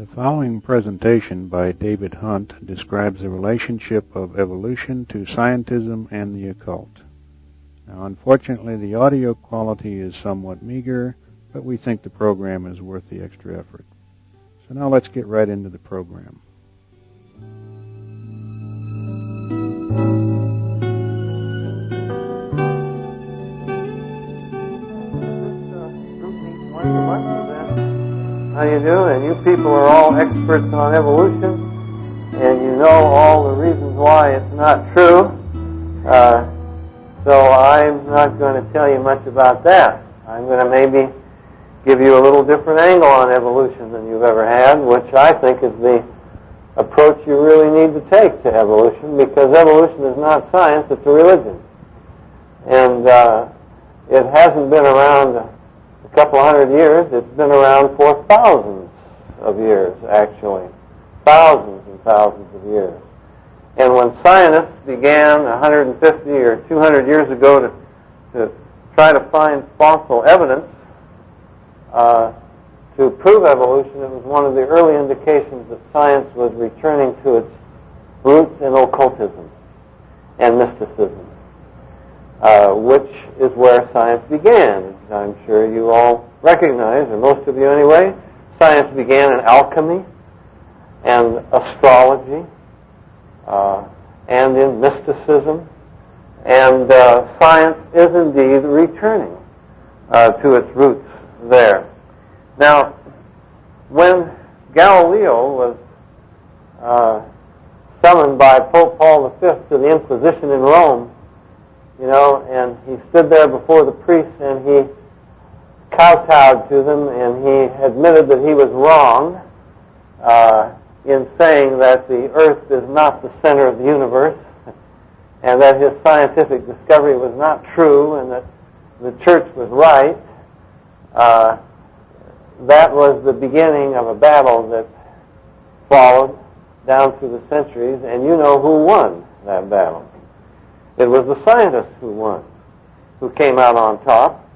The following presentation by David Hunt describes the relationship of evolution to scientism and the occult. Now, unfortunately, the audio quality is somewhat meager, but we think the program is worth the extra effort. So now let's get right into the program. How you do? And you people are all experts on evolution, and you know all the reasons why it's not true. So I'm not going to tell you much about that. I'm going to maybe give you a little different angle on evolution than you've ever had, which I think is the approach you really need to take to evolution, because evolution is not science, it's a religion. And it hasn't been around a couple hundred years. It's been around for thousands of years, actually. Thousands and thousands of years. And when scientists began 150 or 200 years ago to try to find fossil evidence to prove evolution, it was one of the early indications that science was returning to its roots in occultism and mysticism, which is where science began. I'm sure you all recognize, or most of you anyway, science began in alchemy and astrology and in mysticism, and science is indeed returning to its roots there. Now, when Galileo was summoned by Pope Paul V to the Inquisition in Rome, and he stood there before the priests and he kowtowed to them, and he admitted that he was wrong in saying that the earth is not the center of the universe, and that his scientific discovery was not true, and that the church was right. That was the beginning of a battle that followed down through the centuries, and you know who won that battle. It was the scientists who won, who came out on top,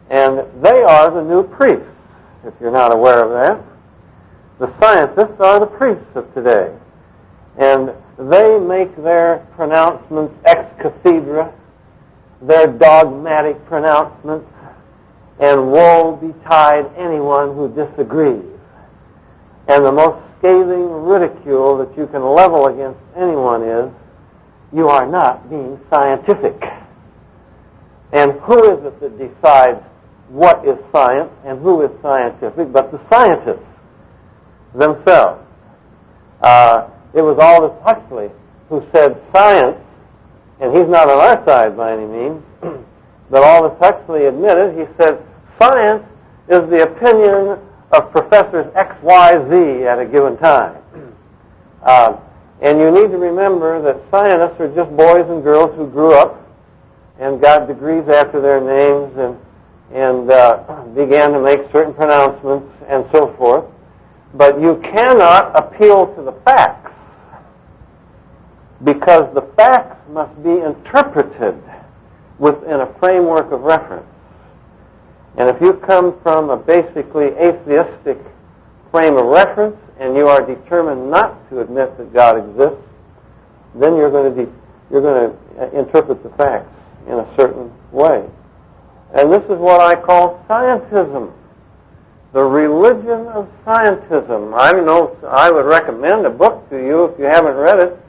and they are the new priests, if you're not aware of that. The scientists are the priests of today, and they make their pronouncements ex cathedra, their dogmatic pronouncements, and woe betide anyone who disagrees. And the most scathing ridicule that you can level against anyone is, you are not being scientific. And who is it that decides what is science and who is scientific but the scientists themselves? It was Aldous Huxley who said science, and he's not on our side by any means, but Aldous Huxley admitted, he said, science is the opinion of professors X, Y, Z at a given time. And you need to remember that scientists are just boys and girls who grew up and got degrees after their names and began to make certain pronouncements and so forth. But you cannot appeal to the facts, because the facts must be interpreted within a framework of reference. And if you come from a basically atheistic frame of reference and you are determined not to admit that God exists, then you're going to interpret the facts in a certain way. And this is what I call scientism, the religion of scientism. I would recommend a book to you if you haven't read it,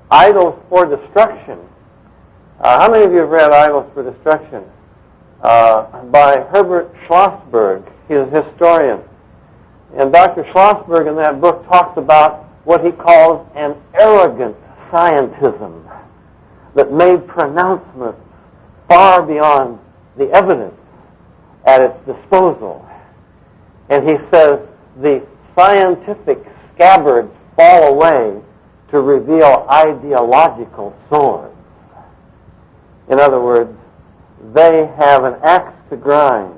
Idols for Destruction. How many of you have read Idols for Destruction? By Herbert Schlossberg. He's a historian. And Dr. Schlossberg in that book talks about what he calls an arrogant scientism that made pronouncements far beyond the evidence at its disposal. And he says the scientific scabbards fall away to reveal ideological swords. In other words, they have an axe to grind,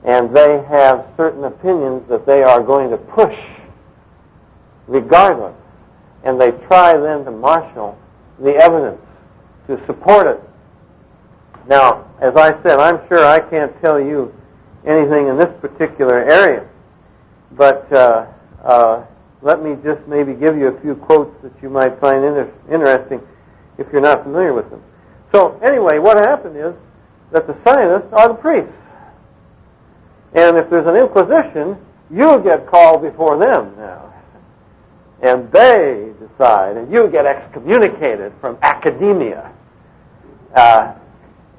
and they have certain opinions that they are going to push regardless, and they try then to marshal the evidence to support it. Now, as I said, I'm sure I can't tell you anything in this particular area. But let me just maybe give you a few quotes that you might find interesting if you're not familiar with them. So anyway, what happened is that the scientists are the priests. And if there's an inquisition, you get called before them now. And they decide, and you get excommunicated from academia.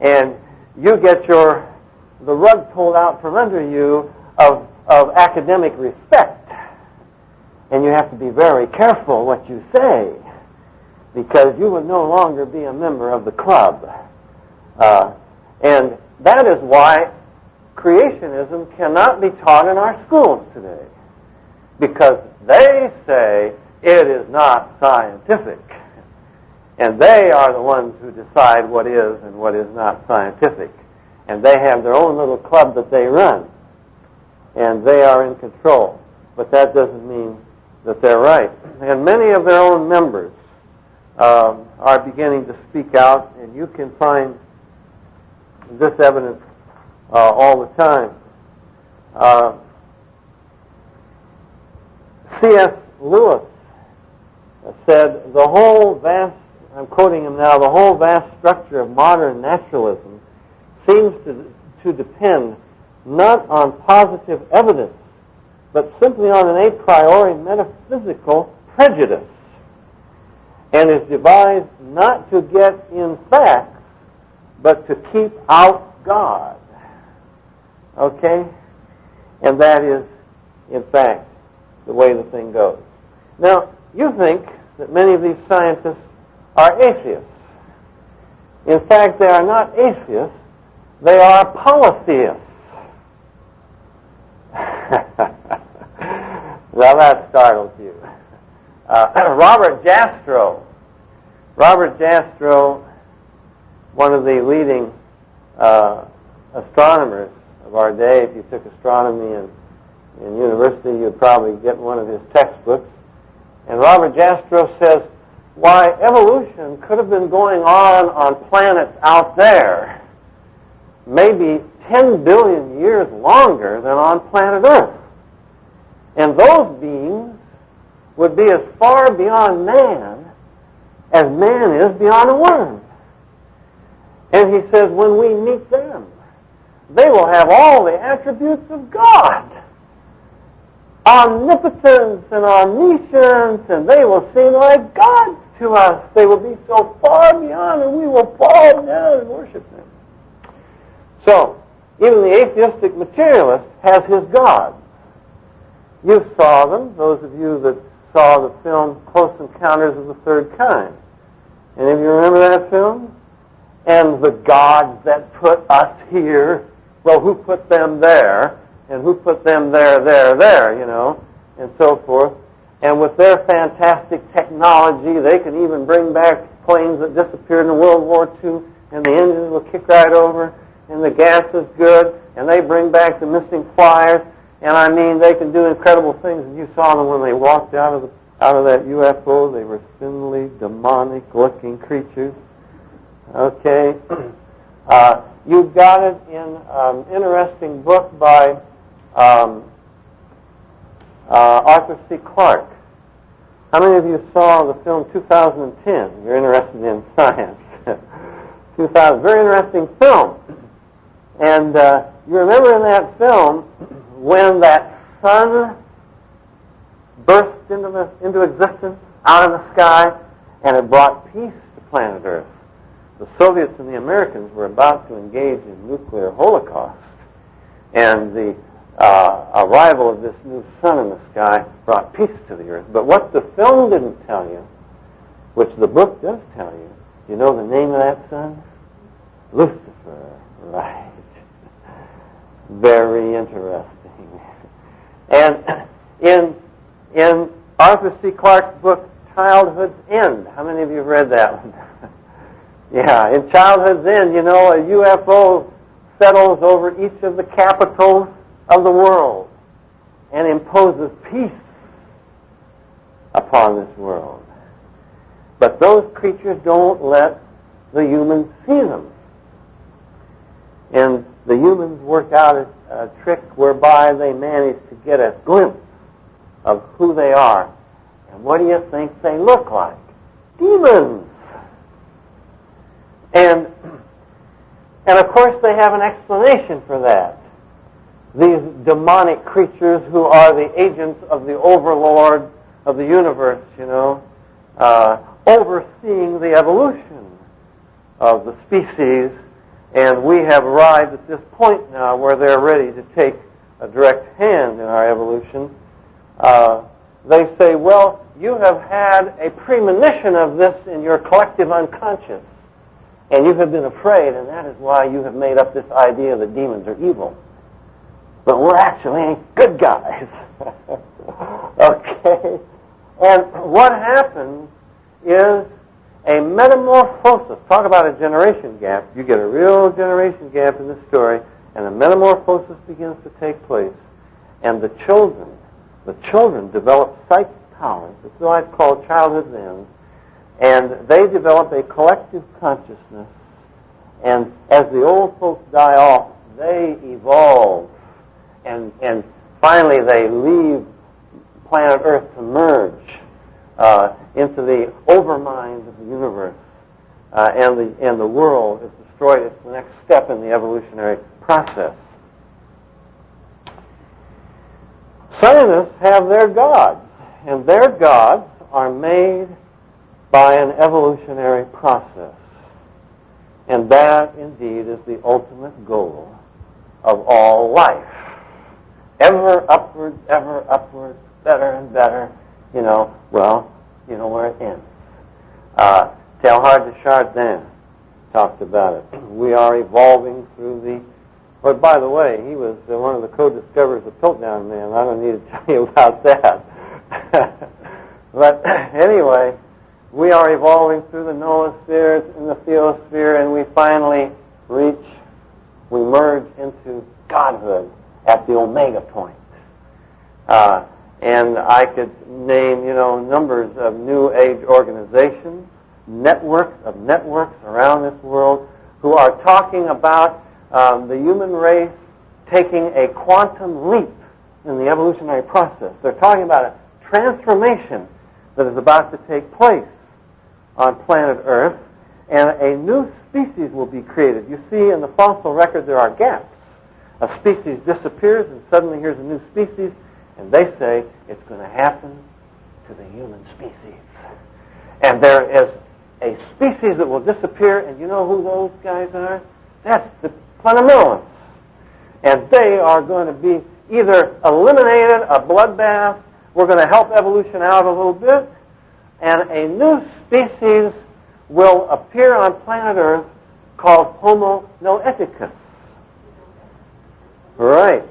And you get the rug pulled out from under you of academic respect. And you have to be very careful what you say, because you will no longer be a member of the club. And that is why creationism cannot be taught in our schools today, because they say it is not scientific. And they are the ones who decide what is and what is not scientific. And they have their own little club that they run. And they are in control. But that doesn't mean that they're right. And many of their own members are beginning to speak out, and you can find this evidence all the time. C.S. Lewis said, the whole vast, I'm quoting him now, the whole vast structure of modern naturalism seems to depend not on positive evidence, but simply on an a priori metaphysical prejudice, and is devised not to get in facts, but to keep out God. Okay? And that is, in fact, the way the thing goes. Now, you think that many of these scientists are atheists. In fact, they are not atheists, they are polytheists. Well, that startles you. Robert Jastrow, one of the leading astronomers of our day. If you took astronomy in university, you'd probably get one of his textbooks. And Robert Jastrow says, why, evolution could have been going on planets out there maybe 10 billion years longer than on planet Earth. And those beings would be as far beyond man as man is beyond a worm. And he says, when we meet them, they will have all the attributes of God. Omnipotence and omniscience, and they will seem like gods to us. They will be so far beyond, and we will fall down and worship them. So, even the atheistic materialist has his gods. You saw them, those of you that saw the film Close Encounters of the Third Kind. Any of you remember that film? And the gods that put us here, well, who put them there? And who put them there, you know, and so forth. And with their fantastic technology, they can even bring back planes that disappeared in World War II, and the engines will kick right over, and the gas is good, and they bring back the missing flyers, and I mean, they can do incredible things. And you saw them when they walked out of that UFO. They were spindly, demonic-looking creatures. Okay. You've got it in an interesting book by Arthur C. Clarke. How many of you saw the film 2010? You're interested in science. 2000, very interesting film. And you remember in that film when that sun burst into existence out of the sky, and it brought peace to planet Earth. The Soviets and the Americans were about to engage in nuclear holocaust, and the arrival of this new sun in the sky brought peace to the Earth. But what the film didn't tell you, which the book does tell you, you know the name of that sun? Lucifer. Right. Very interesting. And in Arthur C. Clarke's book, Childhood's End, how many of you have read that one? Yeah, in Childhood's End, you know, a UFO settles over each of the capitals of the world and imposes peace upon this world. But those creatures don't let the humans see them. And the humans work out trick whereby they manage to get a glimpse of who they are. And what do you think they look like? Demons. And of course they have an explanation for that. These demonic creatures who are the agents of the overlord of the universe, overseeing the evolution of the species, and we have arrived at this point now where they're ready to take a direct hand in our evolution. They say, well, you have had a premonition of this in your collective unconscious, and you have been afraid, and that is why you have made up this idea that demons are evil. But we're actually good guys. Okay? And what happens is a metamorphosis. Talk about a generation gap. You get a real generation gap in this story, and a metamorphosis begins to take place. And the children develop psychic powers. That's why it's called childhood then. And they develop a collective consciousness. And as the old folks die off, they evolve. And finally they leave planet Earth to merge into the overmind of the universe. And the world is destroyed. It's the next step in the evolutionary process. Scientists have their gods, and their gods are made by an evolutionary process. And that, indeed, is the ultimate goal of all life. Ever upward, better and better, well, you know where it ends. Teilhard de Chardin talked about it. We are evolving through the... But by the way, he was one of the co-discoverers of Piltdown Man. I don't need to tell you about that. But anyway, we are evolving through the noosphere and the theosphere, and we finally we merge into godhood at the omega point. And I could name, numbers of New Age organizations, networks around this world who are talking about the human race taking a quantum leap in the evolutionary process. They're talking about a transformation that is about to take place on planet Earth, and a new species will be created. You see, in the fossil record there are gaps. A species disappears, and suddenly here's a new species, and they say it's going to happen to the human species. And there is a species that will disappear, and you know who those guys are? That's the fundamentalists. And they are going to be either eliminated, a bloodbath, we're going to help evolution out a little bit, and a new species will appear on planet Earth called Homo noeticus. Right.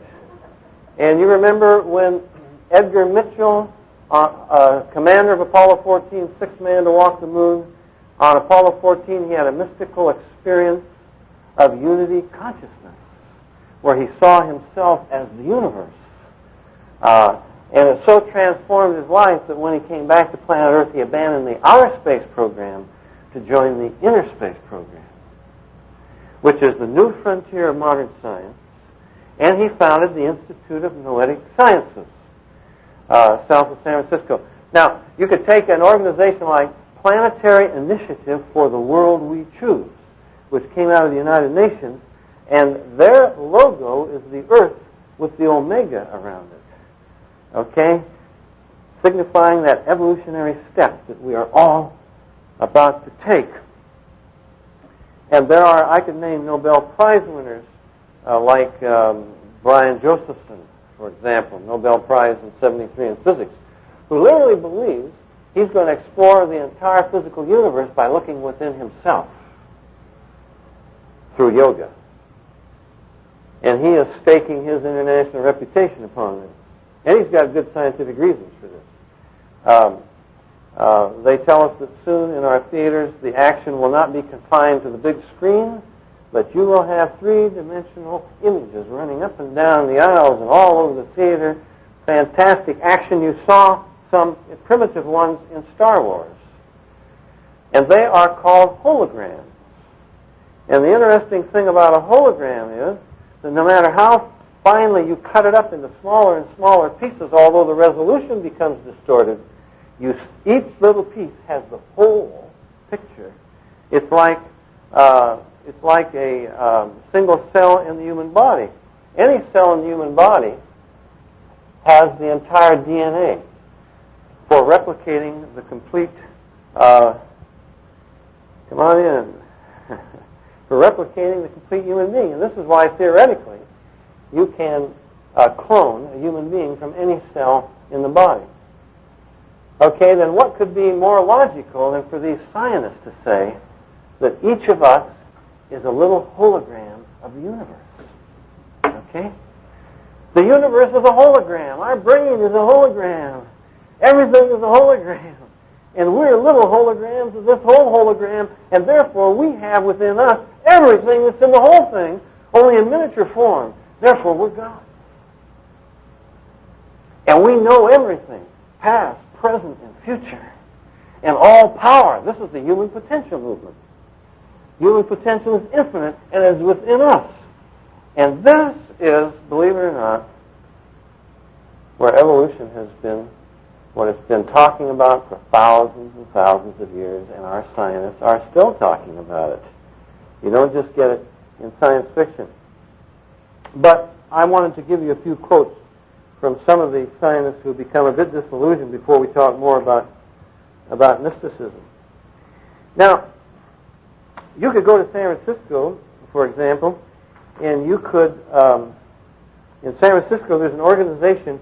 And you remember when Edgar Mitchell, commander of Apollo 14, sixth man to walk the moon, on Apollo 14 he had a mystical experience of unity consciousness, where he saw himself as the universe. And it so transformed his life that when he came back to planet Earth, he abandoned the outer space program to join the inner space program, which is the new frontier of modern science. And he founded the Institute of Noetic Sciences, south of San Francisco. Now, you could take an organization like Planetary Initiative for the World We Choose, which came out of the United Nations, and their logo is the Earth with the omega around it. Okay? Signifying that evolutionary step that we are all about to take. And there are, I could name Nobel Prize winners like Brian Josephson, for example, Nobel Prize in 73 in physics, who literally believes he's going to explore the entire physical universe by looking within himself through yoga. And he is staking his international reputation upon it. And he's got good scientific reasons for this. They tell us that soon in our theaters the action will not be confined to the big screen, but you will have three-dimensional images running up and down the aisles and all over the theater. Fantastic action. You saw some primitive ones in Star Wars. And they are called holograms. And the interesting thing about a hologram is that no matter how finally you cut it up into smaller and smaller pieces, although the resolution becomes distorted, each little piece has the whole picture. It's like a single cell in the human body. Any cell in the human body has the entire DNA for replicating the complete, come on in, for replicating the complete human being. And this is why, theoretically, you can clone a human being from any cell in the body. Okay, then what could be more logical than for these scientists to say that each of us is a little hologram of the universe? Okay? The universe is a hologram. Our brain is a hologram. Everything is a hologram. And we're little holograms of this whole hologram, and therefore we have within us everything that's in the whole thing, only in miniature form. Therefore we're God. And we know everything, past, present, and future, and all power. This is the human potential movement. Human potential is infinite and is within us. And this is, believe it or not, where evolution has been, what it's been talking about for thousands and thousands of years, and our scientists are still talking about it. You don't just get it in science fiction. But I wanted to give you a few quotes from some of the scientists who have become a bit disillusioned before we talk more about mysticism. Now, you could go to San Francisco, for example, and you could, in San Francisco, there's an organization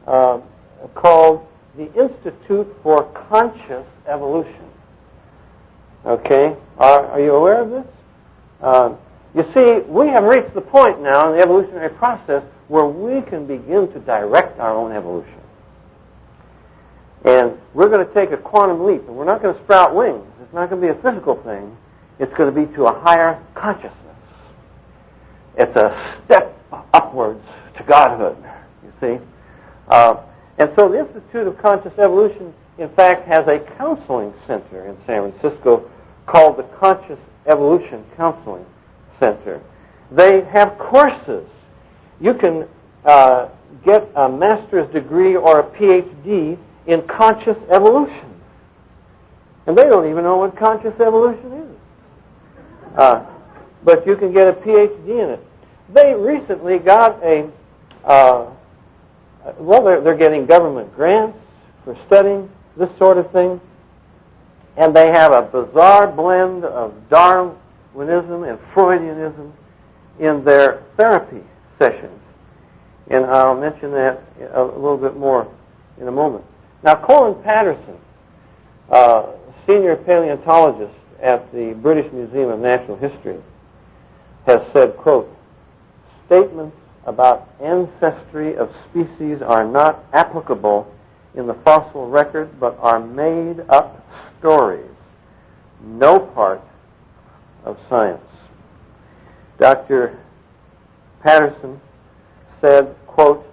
called the Institute for Conscious Evolution. Okay? Are you aware of this? You see, we have reached the point now in the evolutionary process where we can begin to direct our own evolution. And we're going to take a quantum leap, and we're not going to sprout wings. It's not going to be a physical thing. It's going to be to a higher consciousness. It's a step upwards to godhood, you see. And so the Institute of Conscious Evolution, in fact, has a counseling center in San Francisco called the Conscious Evolution Counseling Center. They have courses. You can get a master's degree or a PhD in conscious evolution. And they don't even know what conscious evolution is. But you can get a PhD in it. They recently got they're getting government grants for studying this sort of thing. And they have a bizarre blend of Darwinism and Freudianism in their therapy sessions. And I'll mention that a little bit more in a moment. Now, Colin Patterson, senior paleontologist at the British Museum of Natural History, has said, quote, "Statements about ancestry of species are not applicable in the fossil record, but are made-up stories, no part of science." Dr. Patterson said, quote,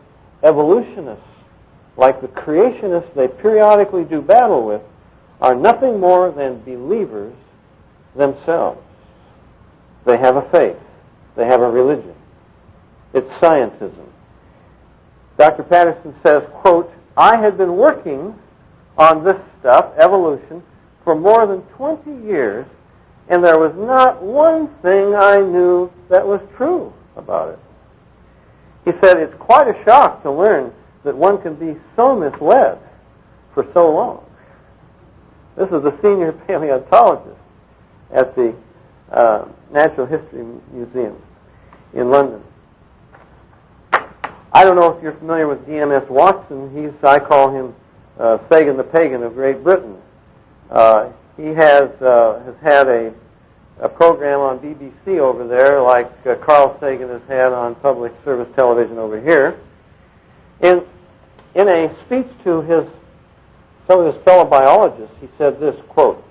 "Evolutionists, like the creationists they periodically do battle with, are nothing more than believers themselves. They have a faith. They have a religion. It's scientism." Dr. Patterson says, quote, "I had been working on this stuff, evolution, for more than 20 years, and there was not one thing I knew that was true about it." He said, "It's quite a shock to learn that one can be so misled for so long." This is the senior paleontologist at the Natural History Museum in London. I don't know if you're familiar with D.M.S. Watson. I call him Sagan the Pagan of Great Britain. He has had a program on BBC over there, like Carl Sagan has had on public service television over here. In a speech to some of his fellow biologists, he said this, quote,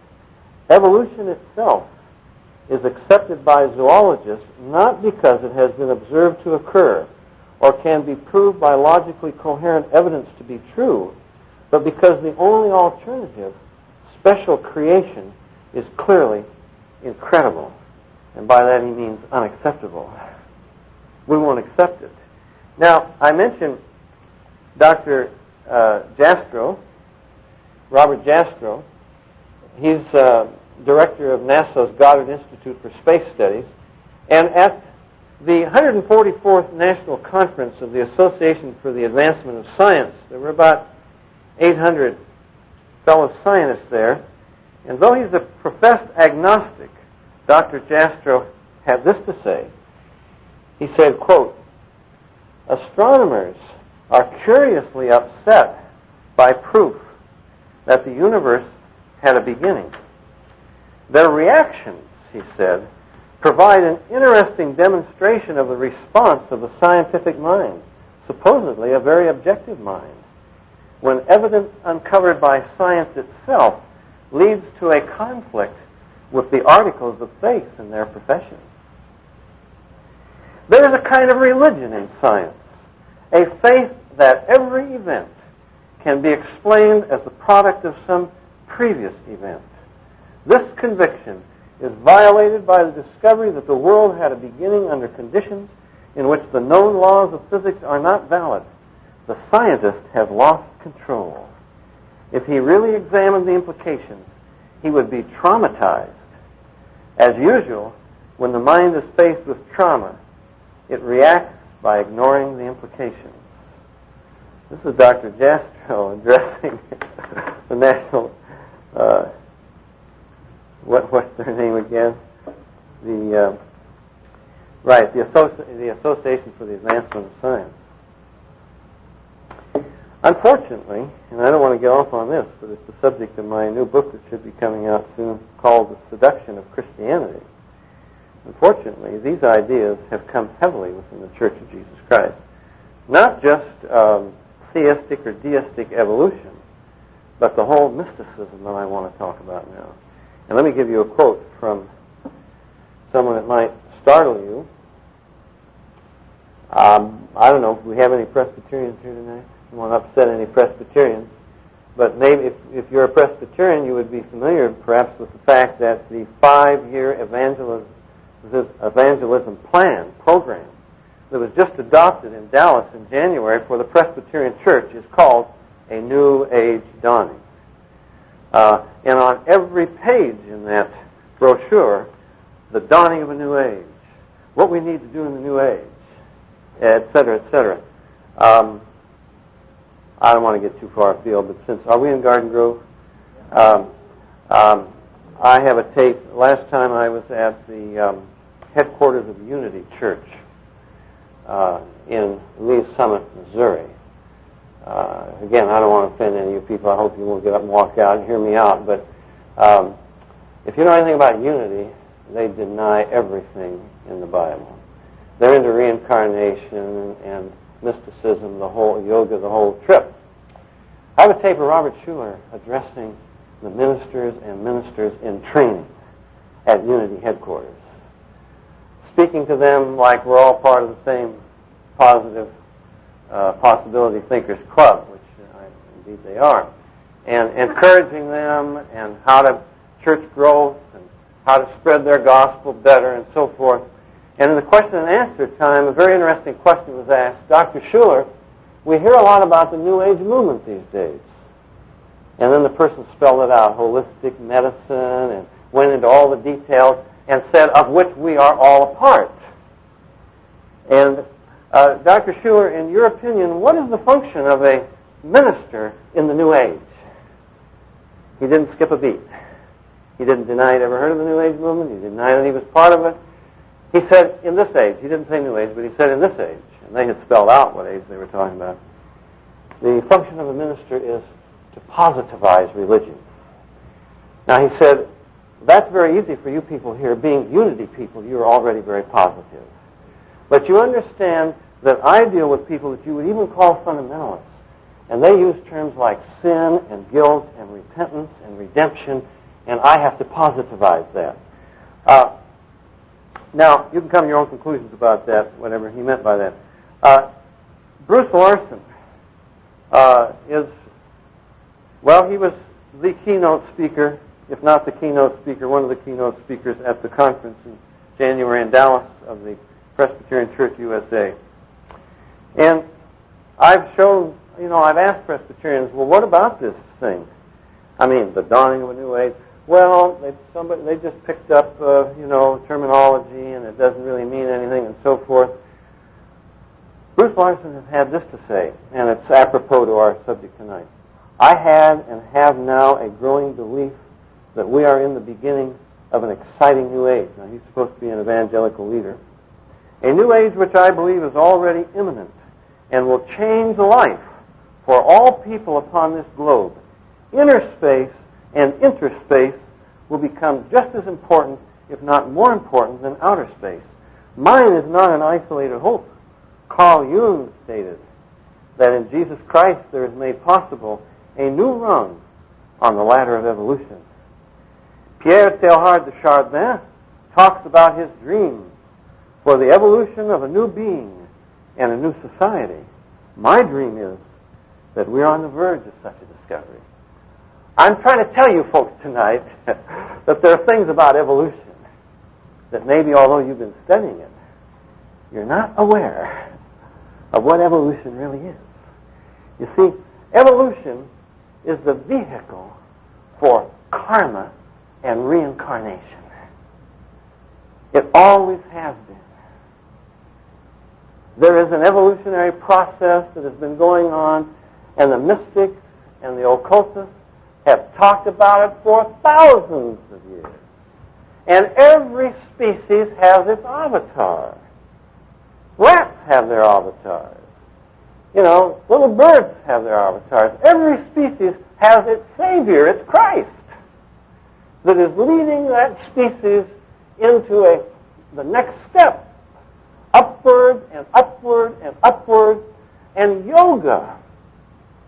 "Evolution itself is accepted by zoologists not because it has been observed to occur or can be proved by logically coherent evidence to be true, but because the only alternative, special creation, is clearly incredible." And by that he means unacceptable. We won't accept it. Now, I mentioned Dr. Jastrow, Robert Jastrow. He's director of NASA's Goddard Institute for Space Studies. And at the 144th National Conference of the Association for the Advancement of Science, there were about 800 fellow scientists there. And though he's a professed agnostic, Dr. Jastrow had this to say. He said, quote, "Astronomers are curiously upset by proof that the universe had a beginning. Their reactions," he said, "provide an interesting demonstration of the response of the scientific mind, supposedly a very objective mind, when evidence uncovered by science itself leads to a conflict with the articles of faith in their profession. There is a kind of religion in science, a faith that every event can be explained as the product of some previous event. This conviction is violated by the discovery that the world had a beginning under conditions in which the known laws of physics are not valid. The scientist has lost control. If he really examined the implications, he would be traumatized. As usual, when the mind is faced with trauma, it reacts by ignoring the implications." This is Dr. Jastrow addressing the national, what's their name again? The Association for the Advancement of Science. Unfortunately, and I don't want to get off on this, but it's the subject of my new book that should be coming out soon called The Seduction of Christianity. Unfortunately, these ideas have come heavily within the Church of Jesus Christ. Not just theistic or deistic evolution, but the whole mysticism that I want to talk about now. And let me give you a quote from someone that might startle you. I don't know if we have any Presbyterians here tonight. I don't want to upset any Presbyterians. But maybe if you're a Presbyterian, you would be familiar perhaps with the fact that the 5-year evangelism program that was just adopted in Dallas in January for the Presbyterian Church is called A New Age Dawning. And on every page in that brochure, the dawning of a new age, what we need to do in the new age, et cetera, et cetera. I don't want to get too far afield, but are we in Garden Grove? I have a tape. Last time I was at the headquarters of Unity Church in Lee's Summit, Missouri. Again, I don't want to offend any of you people. I hope you won't get up and walk out and hear me out. But if you know anything about Unity, they deny everything in the Bible. They're into reincarnation and mysticism, the whole yoga, the whole trip. I have a tape of Robert Schuller addressing the ministers and ministers in training at Unity headquarters, speaking to them like we're all part of the same positive possibility thinkers club, which indeed they are, and encouraging them and how to church growth and how to spread their gospel better and so forth. And in the question and answer time, a very interesting question was asked. Dr. Schuller, we hear a lot about the New Age movement these days. And then the person spelled it out, holistic medicine, and went into all the details and said, of which we are all a part. And Dr. Schuller, in your opinion, what is the function of a minister in the New Age? He didn't skip a beat. He didn't deny he'd ever heard of the New Age movement. He denied that he was part of it. He said, in this age, he didn't say New Age, but he said in this age, and they had spelled out what age they were talking about. The function of a minister is to positivize religion. Now, he said, that's very easy for you people here. Being Unity people, you're already very positive. But you understand that I deal with people that you would even call fundamentalists, and they use terms like sin and guilt and repentance and redemption, and I have to positivize that. Now, you can come to your own conclusions about that, whatever he meant by that. Bruce Larson he was the keynote speaker, if not the keynote speaker, one of the keynote speakers at the conference in January in Dallas of the Presbyterian Church USA. And I've shown, I've asked Presbyterians, well, what about this thing? I mean, the dawning of a new age. Well, they just picked up, terminology, and it doesn't really mean anything, and so forth. Bruce Larson has had this to say, and it's apropos to our subject tonight. I had and have now a growing belief that we are in the beginning of an exciting new age. Now, he's supposed to be an evangelical leader. A new age which I believe is already imminent and will change life for all people upon this globe. Inner space and interspace will become just as important, if not more important, than outer space. Mine is not an isolated hope. Carl Jung stated that in Jesus Christ there is made possible a new rung on the ladder of evolution. Pierre Teilhard de Chardin talks about his dreams for the evolution of a new being and a new society. My dream is that we're on the verge of such a discovery. I'm trying to tell you folks tonight that there are things about evolution that maybe, although you've been studying it, you're not aware of what evolution really is. You see, evolution is the vehicle for karma and reincarnation. It always has been. There is an evolutionary process that has been going on, and the mystics and the occultists have talked about it for thousands of years. And every species has its avatar. Rats have their avatars. Little birds have their avatars. Every species has its savior, its Christ, that is leading that species into the next step, upward and upward and upward. And yoga,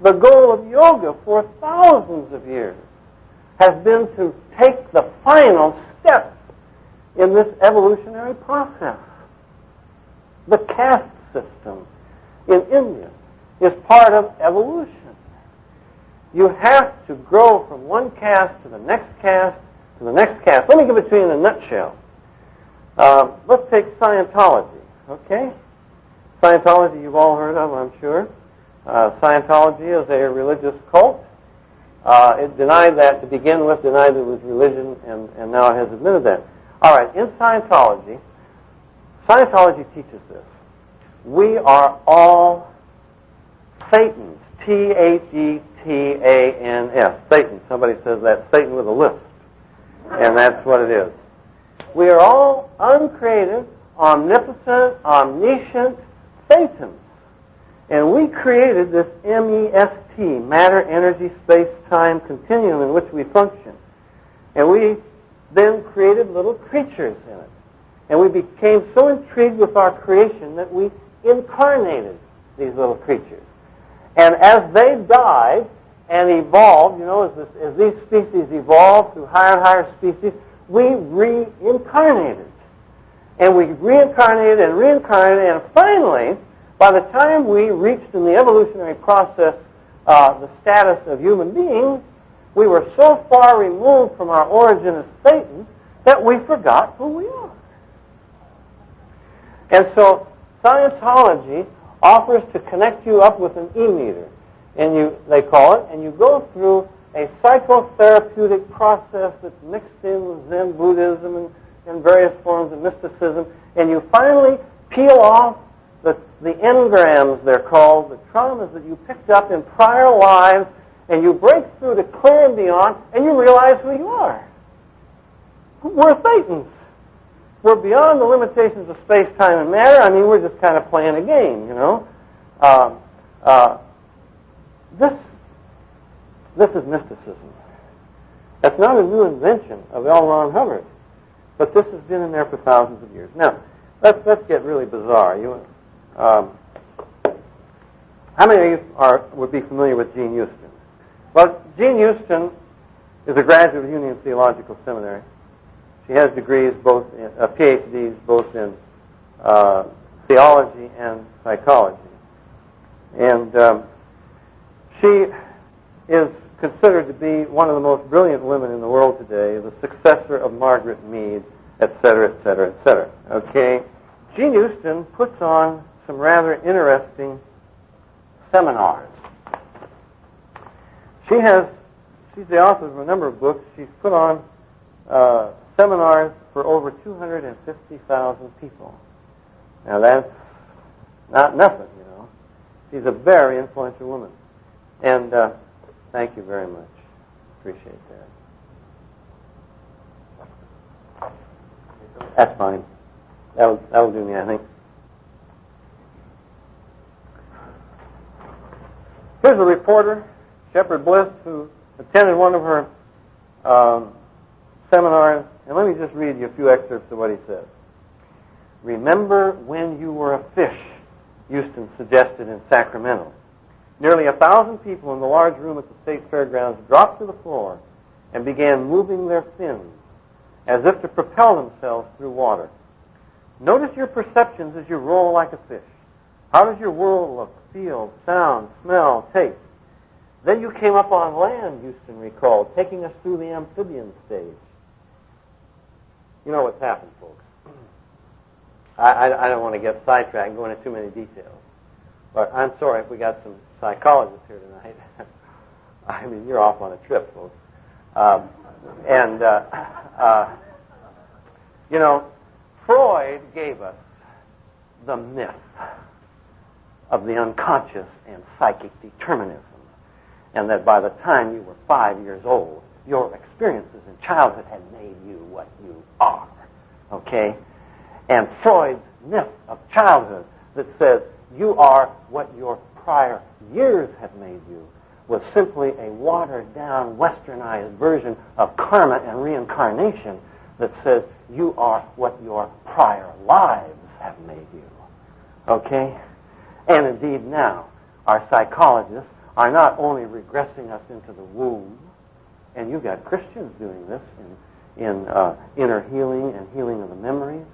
the goal of yoga for thousands of years, has been to take the final step in this evolutionary process. The caste system in India is part of evolution. You have to grow from one caste to the next caste to the next caste. Let me give it to you in a nutshell. Let's take Scientology, okay? Scientology you've all heard of, I'm sure. Scientology is a religious cult. It denied that to begin with, denied it was religion, and now it has admitted that. All right, in Scientology teaches this. We are all Satans, Satans. Satan. Somebody says that, Satan with a lisp. And that's what it is. We are all uncreative, omnipotent, omniscient Satans. And we created this MEST, matter, energy, space, time continuum in which we function. And we then created little creatures in it. And we became so intrigued with our creation that we incarnated these little creatures. And as they died and evolved, as these species evolved through higher and higher species, we reincarnated. And we reincarnated and reincarnated, and finally, by the time we reached in the evolutionary process the status of human beings, we were so far removed from our origin as Satan that we forgot who we are. And so Scientology offers to connect you up with an e-meter, and they call it, and you go through a psychotherapeutic process that's mixed in with Zen Buddhism and various forms of mysticism, and you finally peel off the engrams, they're called, the traumas that you picked up in prior lives, and you break through to clear and beyond, and you realize who you are. We're Satans. We're beyond the limitations of space, time, and matter. I mean, we're just kind of playing a game, This is mysticism. That's not a new invention of L. Ron Hubbard, but this has been in there for thousands of years. Now, let's get really bizarre. How many of you would be familiar with Jean Houston? Well, Jean Houston is a graduate of Union Theological Seminary. She has degrees, PhDs, both in theology and psychology. And she is considered to be one of the most brilliant women in the world today, the successor of Margaret Mead, et cetera, et cetera, et cetera. Okay? Jean Houston puts on some rather interesting seminars. She's the author of a number of books. She's put on seminars for over 250,000 people. Now that's not nothing, you know. She's a very influential woman. And thank you very much. Appreciate that. That's fine. That'll do me, I think. Here's a reporter, Shepard Bliss, who attended one of her seminars, and let me just read you a few excerpts of what he said. "Remember when you were a fish," Houston suggested in Sacramento. Nearly 1,000 people in the large room at the state fairgrounds dropped to the floor and began moving their fins as if to propel themselves through water. Notice your perceptions as you roll like a fish. How does your world look, feel, sound, smell, taste? Then you came up on land, Houston recalled, taking us through the amphibian stage. You know what's happened, folks. I don't want to get sidetracked and go into too many details. But I'm sorry if we got some psychologists here tonight. I mean, you're off on a trip, folks. You know, Freud gave us the myth of the unconscious and psychic determinism, and that by the time you were 5 years old, your experiences in childhood had made you what you are, okay? And Freud's myth of childhood that says you are what your prior years have made you was simply a watered-down, westernized version of karma and reincarnation that says you are what your prior lives have made you, okay? And indeed now, our psychologists are not only regressing us into the womb, and you've got Christians doing this in inner healing and healing of the memories.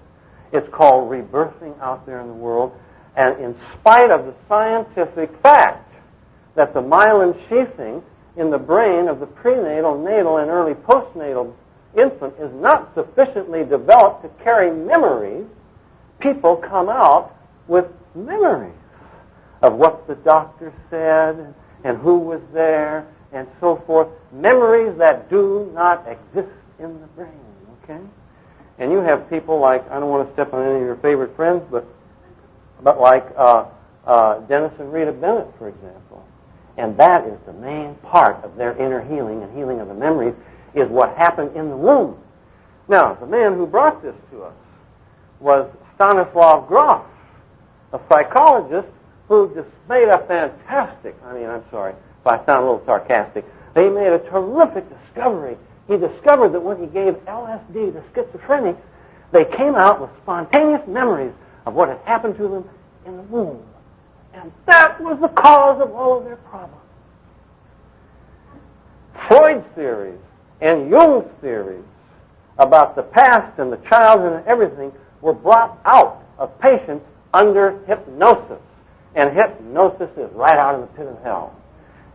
It's called rebirthing out there in the world. And in spite of the scientific fact that the myelin sheathing in the brain of the prenatal, natal, and early postnatal infant is not sufficiently developed to carry memories, people come out with memories of what the doctor said and who was there and so forth. Memories that do not exist in the brain, okay? And you have people like, I don't want to step on any of your favorite friends, but like Dennis and Rita Bennett, for example. And that is the main part of their inner healing and healing of the memories is what happened in the womb. Now, the man who brought this to us was Stanislav Grof, a psychologist who just made a fantastic, I'm sorry if I sound a little sarcastic, he made a terrific discovery. He discovered that when he gave LSD to schizophrenics, they came out with spontaneous memories of what had happened to them in the womb. And that was the cause of all of their problems. Freud's theories and Jung's theories about the past and the childhood and everything were brought out of patients under hypnosis. And hypnosis is right out in the pit of hell.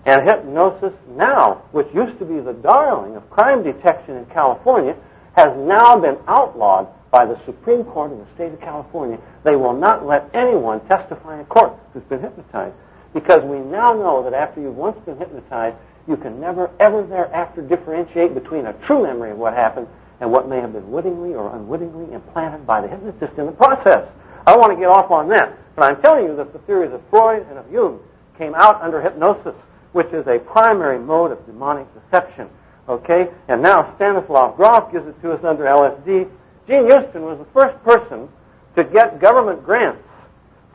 And hypnosis now, which used to be the darling of crime detection in California, has now been outlawed by the Supreme Court of the state of California. They will not let anyone testify in court who's been hypnotized, because we now know that after you've once been hypnotized, you can never, ever thereafter differentiate between a true memory of what happened and what may have been wittingly or unwittingly implanted by the hypnotist in the process. I don't want to get off on that, but I'm telling you that the theories of Freud and of Jung came out under hypnosis, which is a primary mode of demonic deception, okay? And now Stanislav Grof gives it to us under LSD. Gene Houston was the first person to get government grants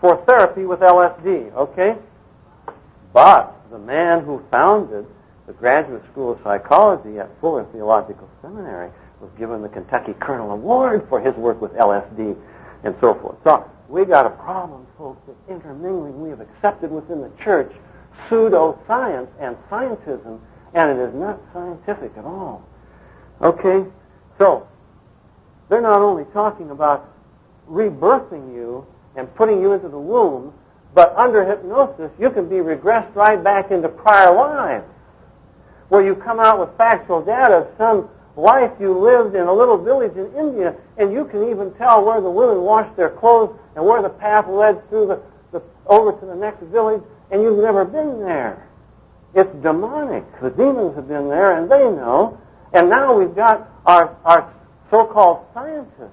for therapy with LSD, okay? But the man who founded the Graduate School of Psychology at Fuller Theological Seminary was given the Kentucky Colonel Award for his work with LSD and so forth. So we got a problem, folks, with intermingling. We have accepted within the church pseudoscience and scientism, and it is not scientific at all. Okay? So they're not only talking about rebirthing you and putting you into the womb, but under hypnosis, you can be regressed right back into prior lives, where you come out with factual data of some life you lived in a little village in India, and you can even tell where the women washed their clothes and where the path led through over to the next village, and you've never been there. It's demonic. The demons have been there, and they know. And now we've got our so-called scientists,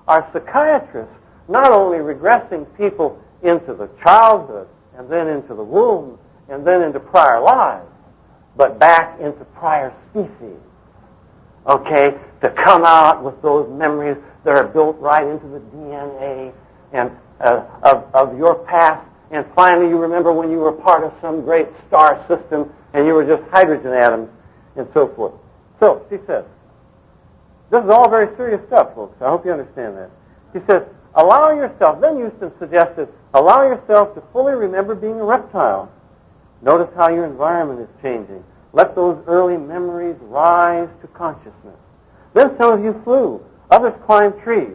our psychiatrists, not only regressing people into the childhood, and then into the womb, and then into prior lives, but back into prior species. Okay? To come out with those memories that are built right into the DNA and of your past. And finally, you remember when you were part of some great star system and you were just hydrogen atoms and so forth. So, she says, this is all very serious stuff, folks. I hope you understand that. She says, allow yourself, then Houston suggested, allow yourself to fully remember being a reptile. Notice how your environment is changing. Let those early memories rise to consciousness. Then some of you flew. Others climbed trees.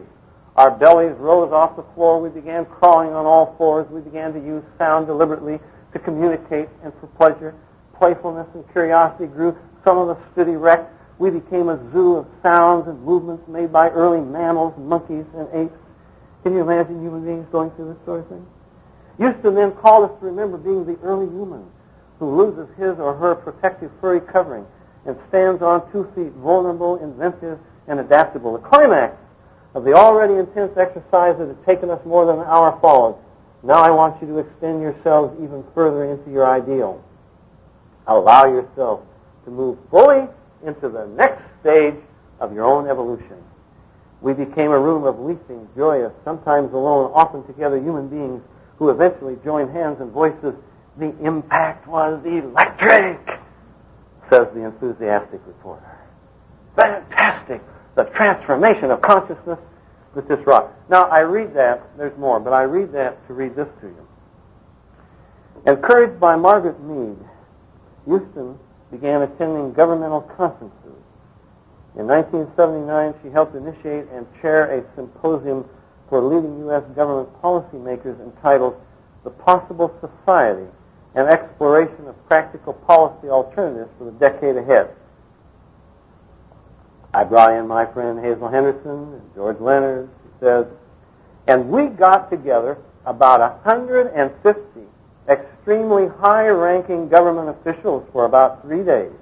Our bellies rose off the floor. We began crawling on all fours. We began to use sound deliberately to communicate and for pleasure. Playfulness and curiosity grew. Some of us stood erect. We became a zoo of sounds and movements made by early mammals, monkeys, and apes. Can you imagine human beings going through this sort of thing? Houston then called us to remember being the early human who loses his or her protective furry covering and stands on 2 feet, vulnerable, inventive, and adaptable. The climax of the already intense exercise that had taken us more than an hour followed. Now I want you to extend yourselves even further into your ideal. Allow yourself to move fully into the next stage of your own evolution. We became a room of leaping, joyous, sometimes alone, often together human beings who eventually joined hands and voices. The impact was electric, says the enthusiastic reporter. Fantastic. The transformation of consciousness with this rock. Now, I read that. There's more, but I read that to read this to you. Encouraged by Margaret Mead, Houston began attending governmental conferences. In 1979, she helped initiate and chair a symposium for leading U.S. government policymakers entitled The Possible Society, an exploration of practical policy alternatives for the decade ahead. I brought in my friend Hazel Henderson and George Leonard, she says, and we got together about 150 extremely high-ranking government officials for about 3 days.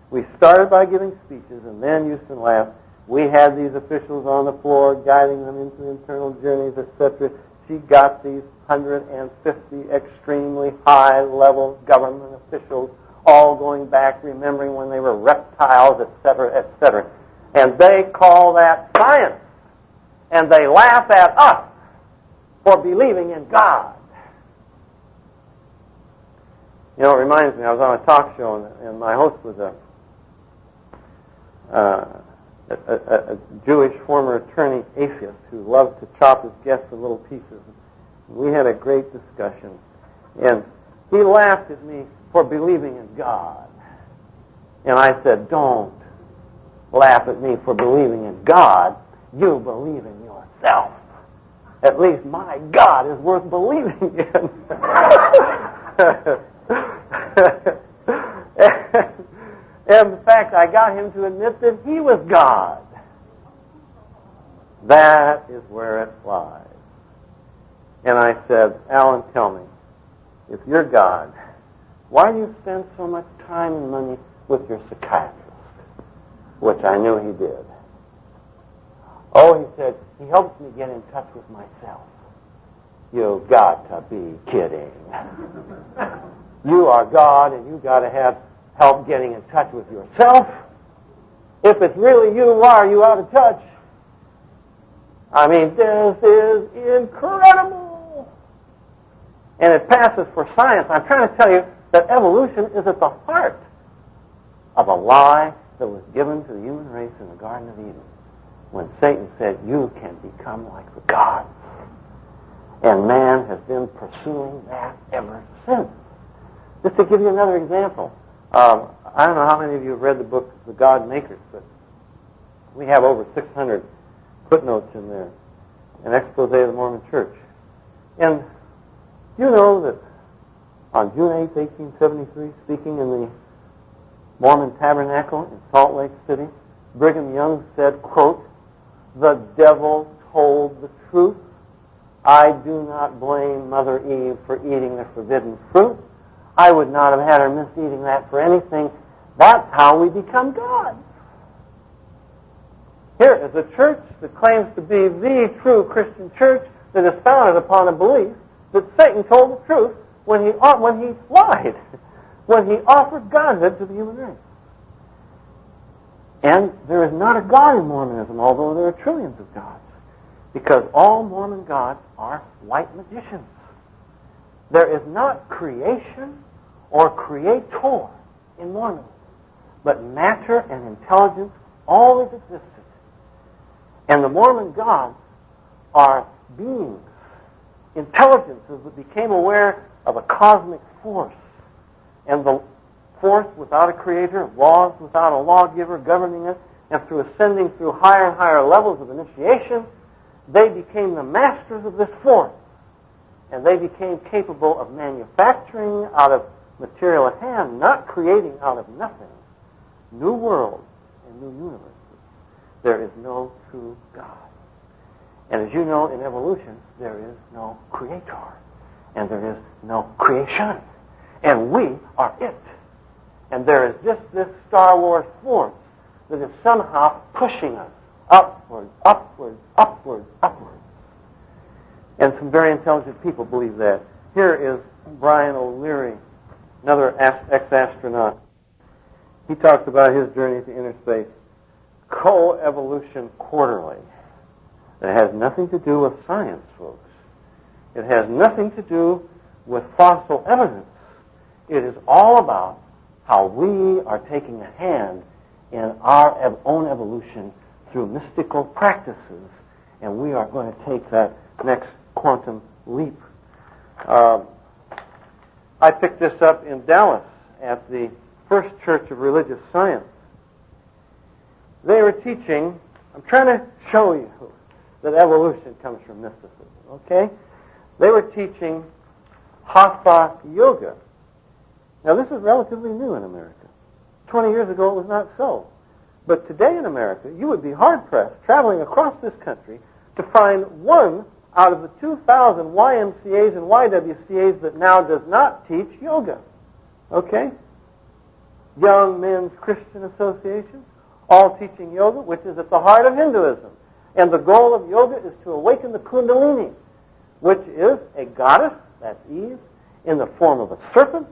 We started by giving speeches, and then Houston laughed. We had these officials on the floor guiding them into internal journeys, etc. She got these 150 extremely high-level government officials all going back, remembering when they were reptiles, etc., etc. And they call that science. And they laugh at us for believing in God. You know, it reminds me, I was on a talk show, and my host was a Jewish former attorney, atheist, who loved to chop his guests in little pieces. We had a great discussion. And he laughed at me for believing in God. And I said, don't laugh at me for believing in God. You believe in yourself. At least my God is worth believing in. And in fact, I got him to admit that he was God. That is where it lies. And I said, Alan, tell me, if you're God, why do you spend so much time and money with your psychiatrist? Which I knew he did. Oh, he said, he helps me get in touch with myself. You've got to be kidding. You are God, and you've got to have help getting in touch with yourself. If it's really you, why are you out of touch? I mean, this is incredible. And it passes for science. I'm trying to tell you that evolution is at the heart of a lie that was given to the human race in the Garden of Eden when Satan said, you can become like the gods. And man has been pursuing that ever since. Just to give you another example, I don't know how many of you have read the book The God Makers, but we have over 600 footnotes in there, an expose of the Mormon Church. And you know that on June 8, 1873, speaking in the Mormon Tabernacle in Salt Lake City, Brigham Young said, quote, the devil told the truth I do not blame Mother Eve for eating the forbidden fruit. I would not have had her miss eating that for anything. That's how we become God. Here is a church that claims to be the true Christian church that is founded upon a belief that Satan told the truth when he lied, when he offered godhood to the human race. And there is not a God in Mormonism, although there are trillions of gods, because all Mormon gods are white magicians. There is not creation or creator in Mormonism, but matter and intelligence always existed. And the Mormon gods are beings, intelligences that became aware of a cosmic force. And the force without a creator, laws without a lawgiver governing it, and through ascending through higher and higher levels of initiation, they became the masters of this force. And they became capable of manufacturing out of material at hand, not creating out of nothing, new worlds and new universes. There is no true God. And as you know, in evolution, there is no creator. And there is no creation. And we are it. And there is just this Star Wars force that is somehow pushing us upward, upward, upward, upward. And some very intelligent people believe that. Here is Brian O'Leary, another ex-astronaut. He talks about his journey to inner space. Coevolution quarterly. It has nothing to do with science, folks. It has nothing to do with fossil evidence. It is all about how we are taking a hand in our own evolution through mystical practices, and we are going to take that next quantum leap. I picked this up in Dallas at the First Church of Religious Science. They were teaching, I'm trying to show you that evolution comes from mysticism, okay? They were teaching Hatha Yoga. Now, this is relatively new in America. 20 years ago, it was not so. But today in America, you would be hard-pressed, traveling across this country, to find one out of the 2,000 YMCAs and YWCAs that now does not teach yoga. Okay? Young Men's Christian Association, all teaching yoga, which is at the heart of Hinduism. And the goal of yoga is to awaken the Kundalini, which is a goddess, that's Eve, in the form of a serpent,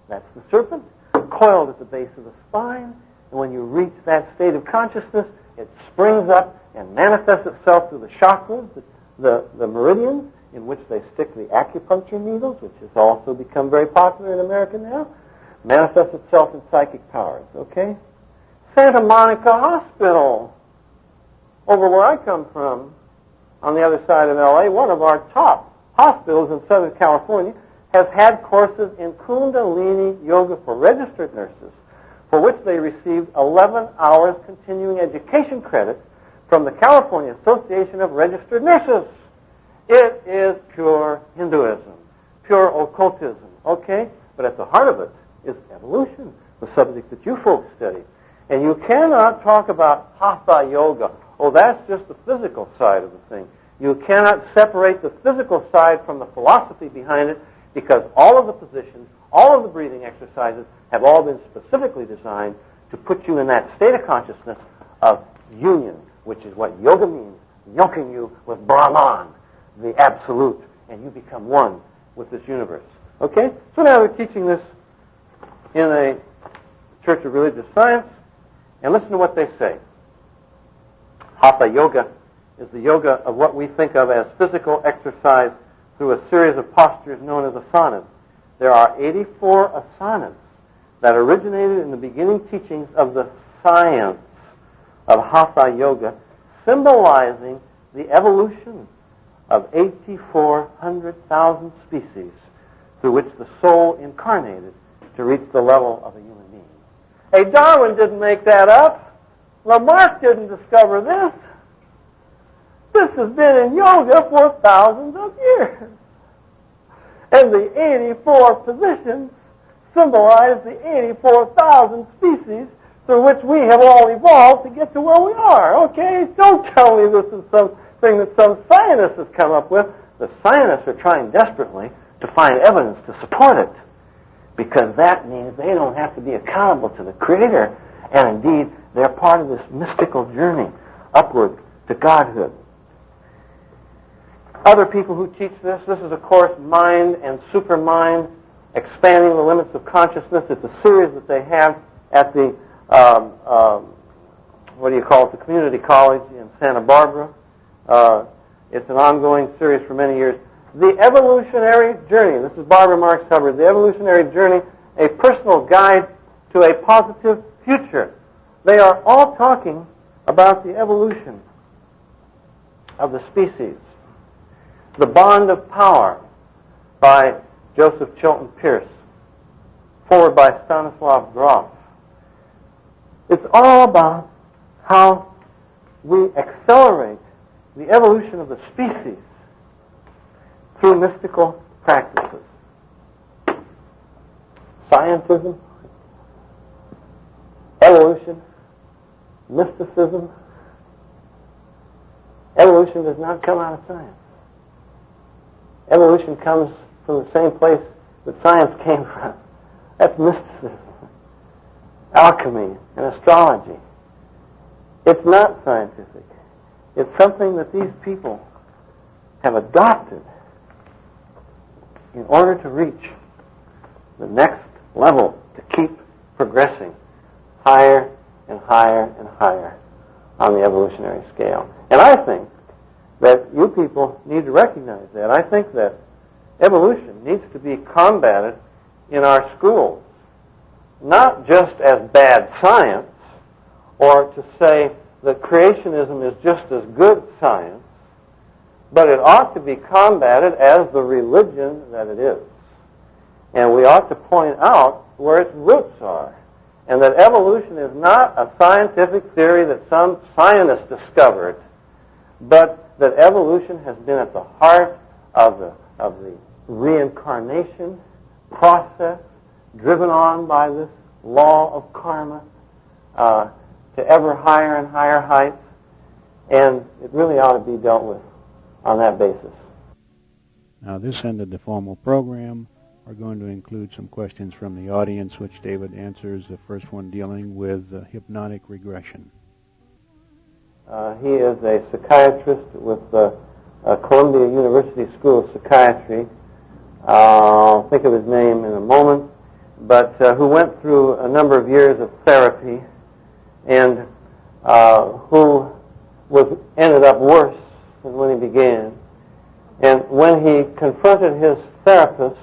that's the serpent, coiled at the base of the spine. And when you reach that state of consciousness, it springs up and manifests itself through the chakras, the meridians, in which they stick the acupuncture needles, which has also become very popular in America now, manifests itself in psychic powers, okay? Santa Monica Hospital, over where I come from, on the other side of L.A., one of our top hospitals in Southern California, has had courses in Kundalini Yoga for registered nurses, for which they received 11 hours continuing education credits from the California Association of Registered Nurses. It is pure Hinduism, pure occultism, okay? But at the heart of it is evolution, the subject that you folks study. And you cannot talk about Hatha Yoga. Oh, that's just the physical side of the thing. You cannot separate the physical side from the philosophy behind it, because all of the positions, all of the breathing exercises have all been specifically designed to put you in that state of consciousness of union, which is what yoga means, yoking you with Brahman, the absolute, and you become one with this universe. Okay? So now we're teaching this in a Church of Religious Science, and listen to what they say. Hatha Yoga is the yoga of what we think of as physical exercise through a series of postures known as asanas. There are 84 asanas that originated in the beginning teachings of the science of Hatha Yoga, symbolizing the evolution of 8,400,000 species through which the soul incarnated to reach the level of a human being. Hey, Darwin didn't make that up. Lamarck didn't discover this. This has been in yoga for thousands of years. And the 84 positions symbolize the 84,000 species through which we have all evolved to get to where we are. Okay? Don't tell me this is some thing that some scientists have come up with. The scientists are trying desperately to find evidence to support it, because that means they don't have to be accountable to the Creator, and indeed they're part of this mystical journey upward to Godhood. Other people who teach this is of course Mind and Supermind, Expanding the Limits of Consciousness. It's a series that they have at the, the community college in Santa Barbara. It's an ongoing series for many years. The Evolutionary Journey, this is Barbara Marx Hubbard, The Evolutionary Journey, a personal guide to a positive future. They are all talking about the evolution of the species. The Bond of Power by Joseph Chilton Pearce, forward by Stanislav Grof. It's all about how we accelerate the evolution of the species through mystical practices. Scientism, evolution, mysticism. Evolution does not come out of science. Evolution comes from the same place that science came from. That's mysticism, alchemy, and astrology. It's not scientific. It's something that these people have adopted in order to reach the next level, to keep progressing higher and higher and higher on the evolutionary scale. And I think that you people need to recognize that. I think that evolution needs to be combated in our schools, not just as bad science, or to say that creationism is just as good science, but it ought to be combated as the religion that it is. And we ought to point out where its roots are, and that evolution is not a scientific theory that some scientist discovered, but that evolution has been at the heart of the reincarnation process, driven on by this law of karma to ever higher and higher heights, and it really ought to be dealt with on that basis. Now, this ended the formal program. We're going to include some questions from the audience, which David answers, the first one dealing with hypnotic regression. He is a psychiatrist with the Columbia University School of Psychiatry. I'll think of his name in a moment, but who went through a number of years of therapy and who ended up worse than when he began. And when he confronted his therapist,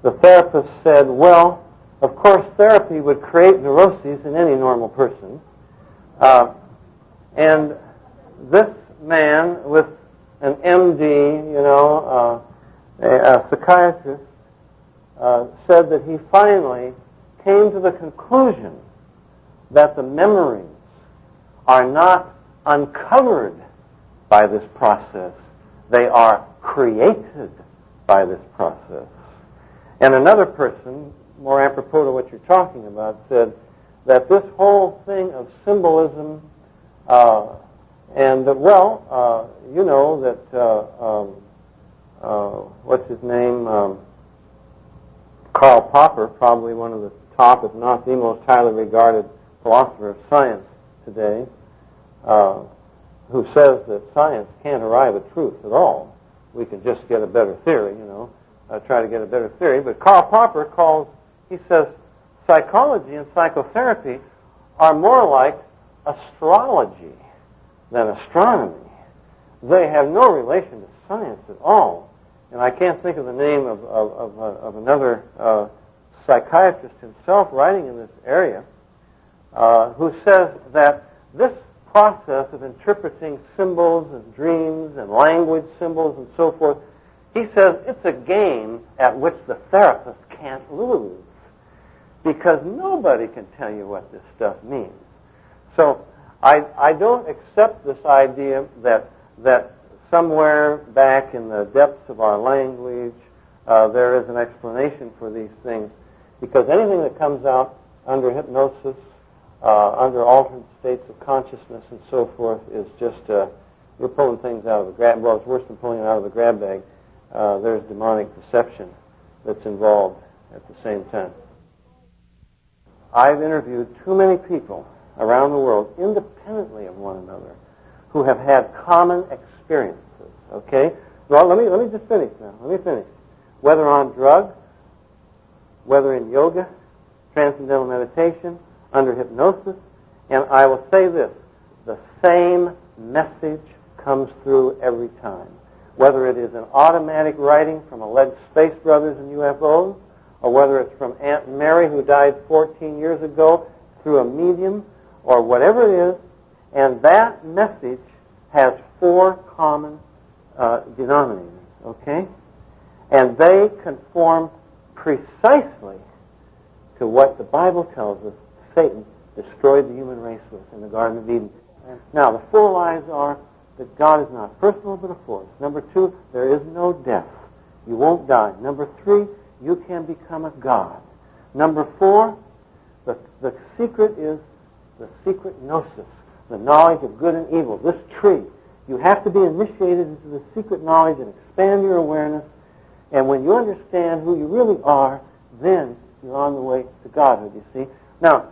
the therapist said, well, of course therapy would create neuroses in any normal person. And this man with an MD, a psychiatrist, said that he finally came to the conclusion that the memories are not uncovered by this process. They are created by this process. And another person, more apropos to what you're talking about, said that this whole thing of symbolism and that, you know that, what's his name, Karl Popper, probably one of the top, if not the most highly regarded philosopher of science today, who says that science can't arrive at truth at all. We can just get a better theory, try to get a better theory. But Karl Popper he says, psychology and psychotherapy are more like astrology than astronomy. They have no relation to science at all. And I can't think of the name of another psychiatrist himself writing in this area who says that this process of interpreting symbols and dreams and language symbols and so forth, he says it's a game at which the therapist can't lose, because nobody can tell you what this stuff means. So I don't accept this idea that somewhere back in the depths of our language there is an explanation for these things, because anything that comes out under hypnosis, under altered states of consciousness and so forth, is just You're pulling things out of the grab. Well, it's worse than pulling it out of the grab bag. There's demonic deception that's involved at the same time. I've interviewed too many people around the world, independently of one another, who have had common experiences. Okay? Well, let me just finish now. Let me finish. Whether on drugs, whether in yoga, transcendental meditation, under hypnosis, and I will say this, the same message comes through every time. Whether it is an automatic writing from alleged space brothers and UFOs, or whether it's from Aunt Mary who died 14 years ago through a medium, or whatever it is, and that message has 4 common denominators, okay? And they conform precisely to what the Bible tells us Satan destroyed the human race with in the Garden of Eden. Now, the 4 lies are that God is not personal but a force. Number 2, there is no death. You won't die. Number 3, you can become a god. Number 4, the secret is the secret gnosis, the knowledge of good and evil, this tree. You have to be initiated into the secret knowledge and expand your awareness. And when you understand who you really are, then you're on the way to godhood, you see. Now,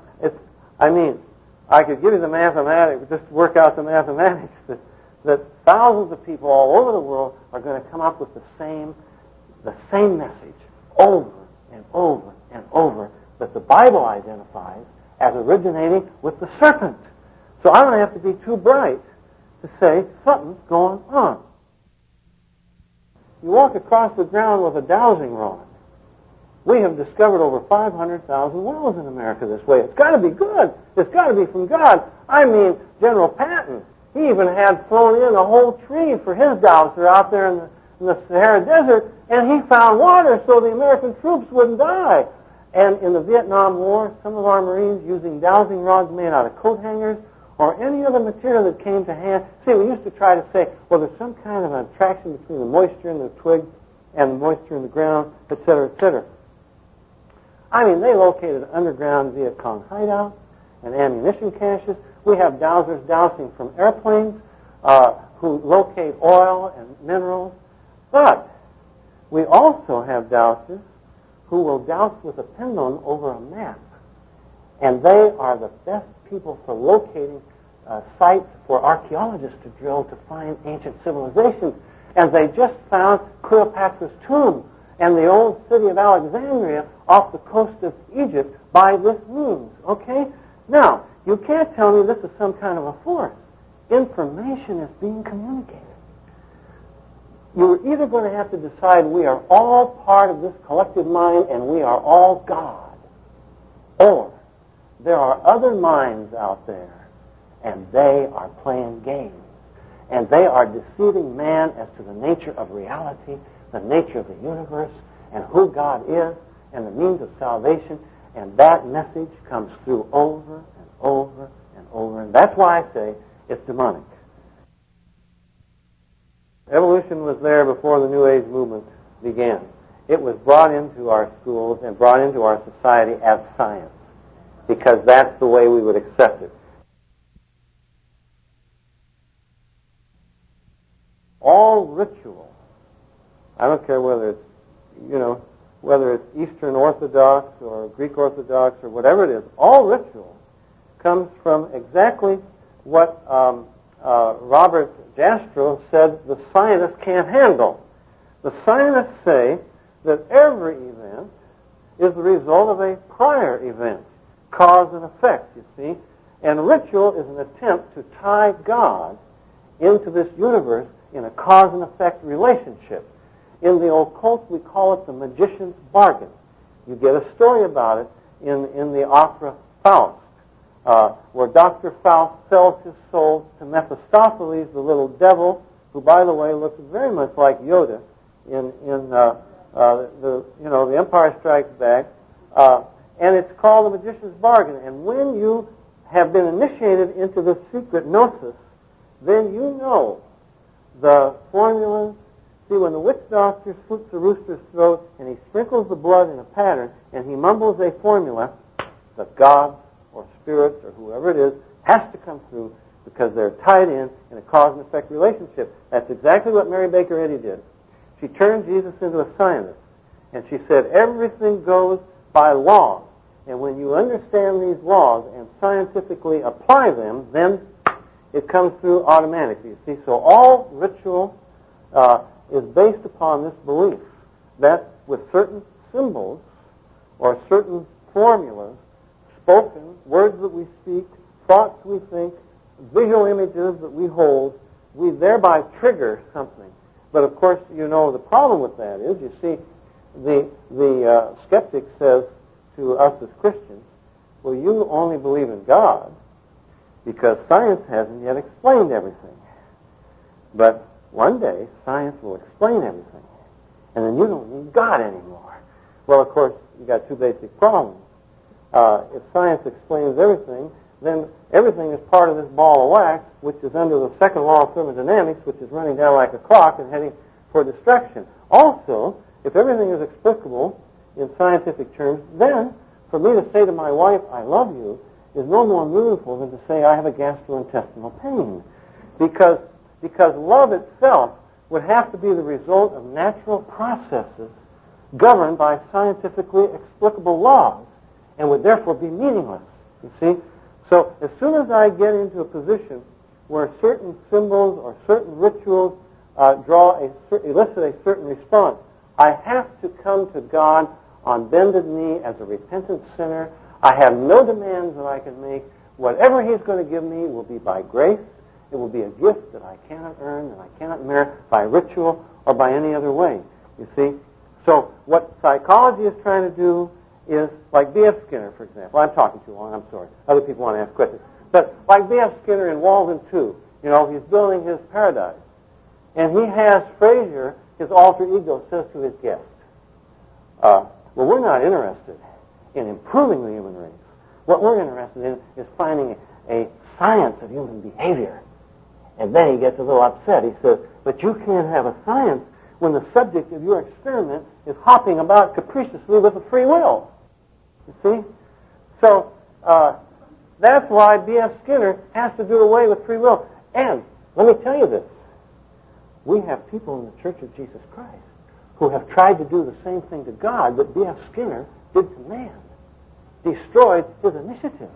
I could give you the mathematics, just work out the mathematics, that thousands of people all over the world are going to come up with the same message over and over and over that the Bible identifies as originating with the serpent. So I don't have to be too bright to say something's going on. You walk across the ground with a dowsing rod. We have discovered over 500,000 wells in America this way. It's got to be good. It's got to be from God. I mean, General Patton, he even had thrown in a whole tree for his dowser out there in the Sahara Desert, and he found water so the American troops wouldn't die. And in the Vietnam War, some of our Marines using dowsing rods made out of coat hangers or any other material that came to hand. See, we used to try to say, well, there's some kind of an attraction between the moisture in the twig and the moisture in the ground, et cetera, et cetera. I mean, they located underground Viet Cong hideouts and ammunition caches. We have dowsers dowsing from airplanes who locate oil and minerals. But we also have dowsers who will douse with a pendulum over a map. And they are the best people for locating sites for archaeologists to drill to find ancient civilizations. And they just found Cleopatra's tomb and the old city of Alexandria off the coast of Egypt by this means, okay? Now, you can't tell me this is some kind of a force. Information is being communicated. You're either going to have to decide we are all part of this collective mind and we are all God, or there are other minds out there and they are playing games and they are deceiving man as to the nature of reality, the nature of the universe, and who God is, and the means of salvation, and that message comes through over and over and over, and that's why I say it's demonic. Evolution was there before the New Age movement began. It was brought into our schools and brought into our society as science, because that's the way we would accept it. All ritual, I don't care whether it's, whether it's Eastern Orthodox or Greek Orthodox or whatever it is, all ritual comes from exactly what Robert Jastrow said the scientists can't handle. The scientists say that every event is the result of a prior event, cause and effect, you see. And ritual is an attempt to tie God into this universe in a cause and effect relationship. In the occult, we call it the magician's bargain. You get a story about it in the opera Faust, where Dr. Faust sells his soul to Mephistopheles, the little devil, who, by the way, looks very much like Yoda in The Empire Strikes Back, and it's called the magician's bargain. And when you have been initiated into the secret gnosis, then you know the formulas. See, when the witch doctor slits the rooster's throat and he sprinkles the blood in a pattern and he mumbles a formula, the gods or spirits or whoever it is has to come through because they're tied in a cause and effect relationship. That's exactly what Mary Baker Eddy did. She turned Jesus into a scientist, and she said everything goes by law. And when you understand these laws and scientifically apply them, then it comes through automatically. You see, so all ritual is based upon this belief that with certain symbols or certain formulas, spoken, words that we speak, thoughts we think, visual images that we hold, we thereby trigger something. But of course, you know, the problem with that is, you see, the skeptic says to us as Christians, well, you only believe in God because science hasn't yet explained everything. But one day, science will explain everything, and then you don't need God anymore. Well, of course, you got two basic problems. If science explains everything, then everything is part of this ball of wax, which is under the second law of thermodynamics, which is running down like a clock and heading for destruction. Also, if everything is explicable in scientific terms, then for me to say to my wife, I love you, is no more meaningful than to say I have a gastrointestinal pain. Because love itself would have to be the result of natural processes governed by scientifically explicable laws and would therefore be meaningless, you see? So as soon as I get into a position where certain symbols or certain rituals elicit a certain response, I have to come to God on bended knee as a repentant sinner. I have no demands that I can make. Whatever he's going to give me will be by grace. It will be a gift that I cannot earn, that I cannot merit by ritual or by any other way, you see? So what psychology is trying to do is, like B.F. Skinner, for example. I'm talking too long, I'm sorry. Other people want to ask questions. But like B.F. Skinner in Walden 2, you know, he's building his paradise. And he has Fraser, his alter ego, says to his guest, well, we're not interested in improving the human race. What we're interested in is finding a science of human behavior. And then he gets a little upset. He says, but you can't have a science when the subject of your experiment is hopping about capriciously with a free will. You see? So that's why B.F. Skinner has to do away with free will. And let me tell you this. We have people in the Church of Jesus Christ who have tried to do the same thing to God that B.F. Skinner did to man. Destroyed his initiative.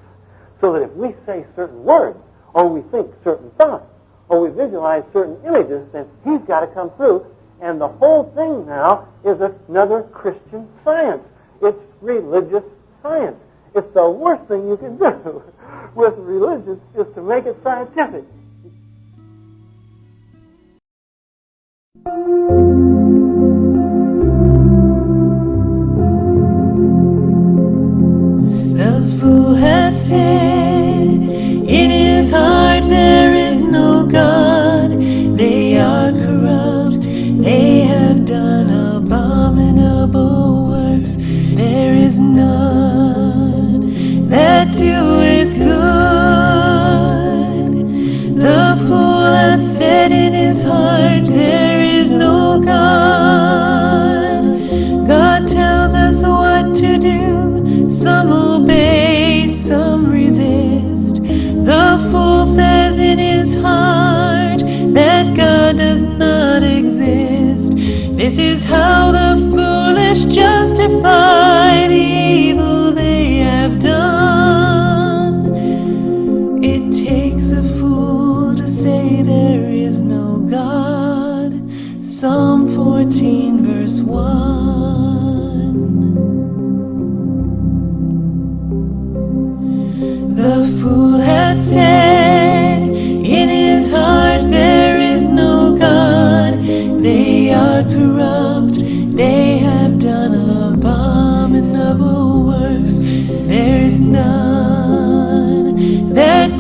So that if we say certain words, or we think certain thoughts, or we visualize certain images, then he's got to come through. And the whole thing now is another Christian science. It's religious science. It's the worst thing you can do with religion is to make it scientific. The fool has said, in his heart there is no God. They are corrupt, they have done abominable works. There is none that doeth good. The fool has said in his heart there is no God. God tells us what to do. Some obey, some resist. The fool says in his heart that God does not exist. This is how the foolish justify the evil they have done. It takes a fool to say there is no God. Psalm 14 verse 1. The fool has said in his heart there is no God. They are corrupt, they have done abominable works. There is none that